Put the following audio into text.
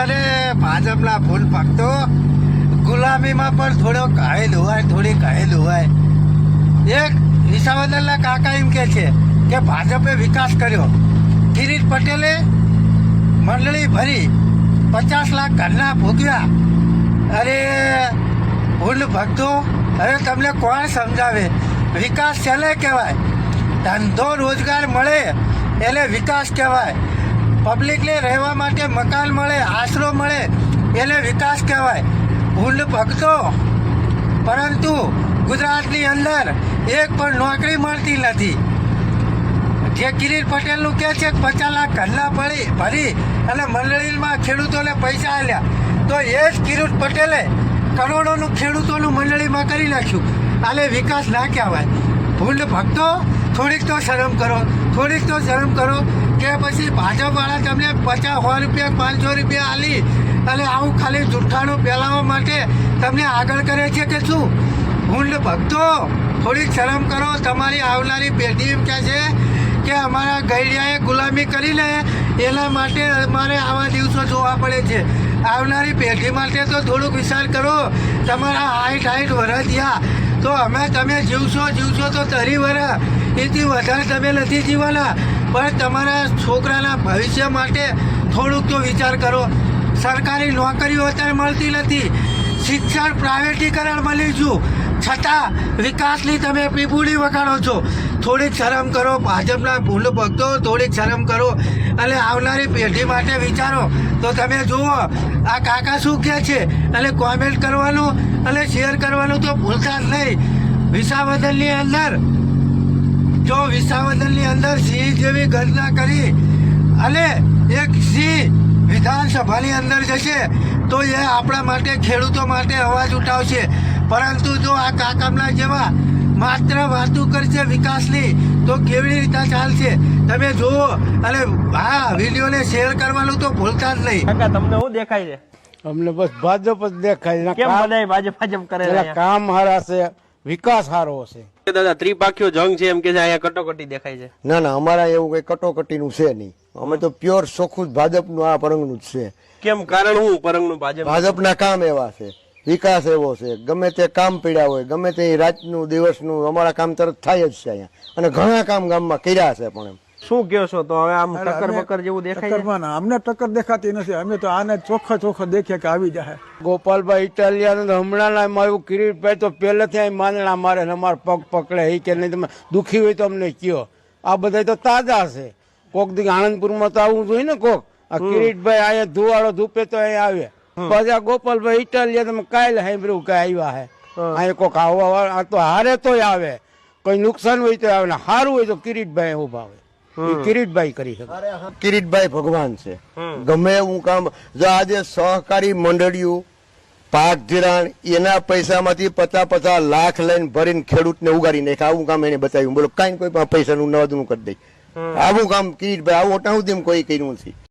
અરે ભાજપના ફૂલ ભક્તો ગુલામીમાં પણ થોડો કાહેલ હોય, થોડી કાહેલ હોય. એક વિસાવદરના કાકા એમ કે છે કે ભાજપે વિકાસ કર્યો. કિરીટ પટેલે મંડળી ભરી 50 લાખ ઘરના ભોગવ્યા. અરે ફૂલ ભક્તો, હવે તમને કોણ સમજાવે વિકાસ છેલ્લે કહેવાય? ધંધો રોજગાર મળે એટલે વિકાસ કહેવાય. પબ્લિકને રહેવા માટે મકાન મળે, આશરો મળે એટલે વિકાસ કહેવાય. ફૂલ ભક્તો, પરંતુ ગુજરાતની અંદર એક પણ નોકરી મળતી નથી. જે કિરીટ પટેલનું કહે છે કે 50 લાખ ઘરના ભરી અને મંડળીમાં ખેડૂતોને પૈસા આલ્યા, તો એ જ કિરીટ પટેલે કરોડોનું ખેડૂતોનું મંડળીમાં કરી નાખ્યું. આલે વિકાસ ના કહેવાય. ફૂલ ભક્તો, થોડીક તો શરમ કરો, થોડીક તો શરમ કરો. કે પછી ભાજપવાળા તમને 50-100 રૂપિયા 500 રૂપિયા આલી અને આવું ખાલી જુઠ્ઠાણું ફેલાવવા માટે તમને આગળ કરે છે કે શું? ફૂલ ભક્તો, થોડીક શરમ કરો. તમારી આવનારી પેઢી એમ કહે છે કે અમારા ગઈડિયાએ ગુલામી કરી લે, એના માટે અમારે આવા દિવસો જોવા પડે છે. આવનારી પેઢી માટે તો થોડુંક વિચાર કરો. તમારા 60 વર્ષ થયા તો તમે જીવશો તો 30 વર્ષ, એથી વધારે તમે નથી જીવવાના. પણ તમારા છોકરાના ભવિષ્ય માટે થોડુંક તો વિચાર કરો. સરકારી નોકરીઓ અત્યારે મળતી નથી, શિક્ષણ પ્રાઇવેટીકરણ મળી છું, છતાં વિકાસની તમે પીપુડી વગાડો છો. થોડીક શરમ કરો ભાજપના ફૂલ ભક્તો, થોડીક શરમ કરો અને આવનારી પેઢી માટે વિચારો. તો તમે જુઓ આ કાકા શું કહે છે, અને કોમેન્ટ કરવાનું અને શેર કરવાનું તો ભૂલતા જ નહીં. વિસાવદરની અંદર સિંહ જેવી ગર્જના કરી અને એક સિંહ વિધાનસભાની અંદર જશે તો એ આપણા માટે, ખેડૂતો માટે અવાજ ઉઠાવશે. પરંતુ જો આ કાકામના જેવા માત્ર વાતો કરશે વિકાસની તો કેવી રીતે ચાલશે? તમે જુઓ અને હા, વિડીયોને શેર કરવાનું તો ભૂલતા જ નહીં. કાકા, તમને શું દેખાય છે? અમને બસ ભાજપ જ દેખાય. કેમ બધાય ભાજપ કરે છે? કામ સારા છે, વિકાસ સારો છે. દાદા, ત્રિપાખીઓ જંગ છે એમ કે છે, અહીંયા કટોકટી દેખાય છે. ના ના, અમારા એવું કઈ કટોકટીનું છે નહીં. અમે તો પ્યોર ચોખ્ખું ભાજપનું આ પરંગનું જ છે. કેમ, કારણ શું પરંગનું? ભાજપના કામ એવા છે, વિકાસ એવો છે. ગમે તે કામ પીડ્યા હોય, ગમે તે રાતનું દિવસનું, અમારા કામ તરત થાય જ છે અહીંયા. અને ઘણા કામ ગામમાં કર્યા છે. પણ એમ શું કહો છો? તો હવે આમ ટક્કર બકર જેવું દેખાય છે? અમને ટક્કર દેખાતી નથી. અમે તો આને ચોખ્ખા દેખીએ કે આવી જાય. ગોપાલભાઈ ઇટાલિયા હમણાં મારું કિરીટભાઈ તો પહેલેથી અહીં માંદણા મારે ને અમારા પગ પકડે એ કે નહીં, તમે દુખી હોય તો અમને કયો. આ બધા તો તાજા છે. કોક દી આણંદપુરમાં તો આવવું જોઈએ ને કોક. આ કિરીટભાઈ અહીંયા ધુવાડો ધૂપે તો અહીં આવે. પછી આ ગોપાલભાઈ ઇટાલિયા તમે કાલે સાંભળ્યું કે આવ્યા હે અહીંયા કોક આવવા. આ તો હારે તોય આવે, કોઈ નુકસાન હોય તો આવે ને સારું હોય તો કિરીટભાઈ ઉભા આવે. કિરીટભાઈ કરી શકે. કિરીટભાઈ ભગવાન છે. ગમે એવું કામ, જો આજે સહકારી મંડળીઓ પાક ધિરાણ એના પૈસામાંથી 50-50 લાખ લઈને ભરીને ખેડૂતને ઉગાડી નાખે. આવું કામ એને બતાવ્યું. બોલો, કાંઈ કોઈ પૈસાનું નવાદનું કરી દે. આવું કામ કિરીટભાઈ, આવું ઓટા સુધી કોઈ કર્યું નથી.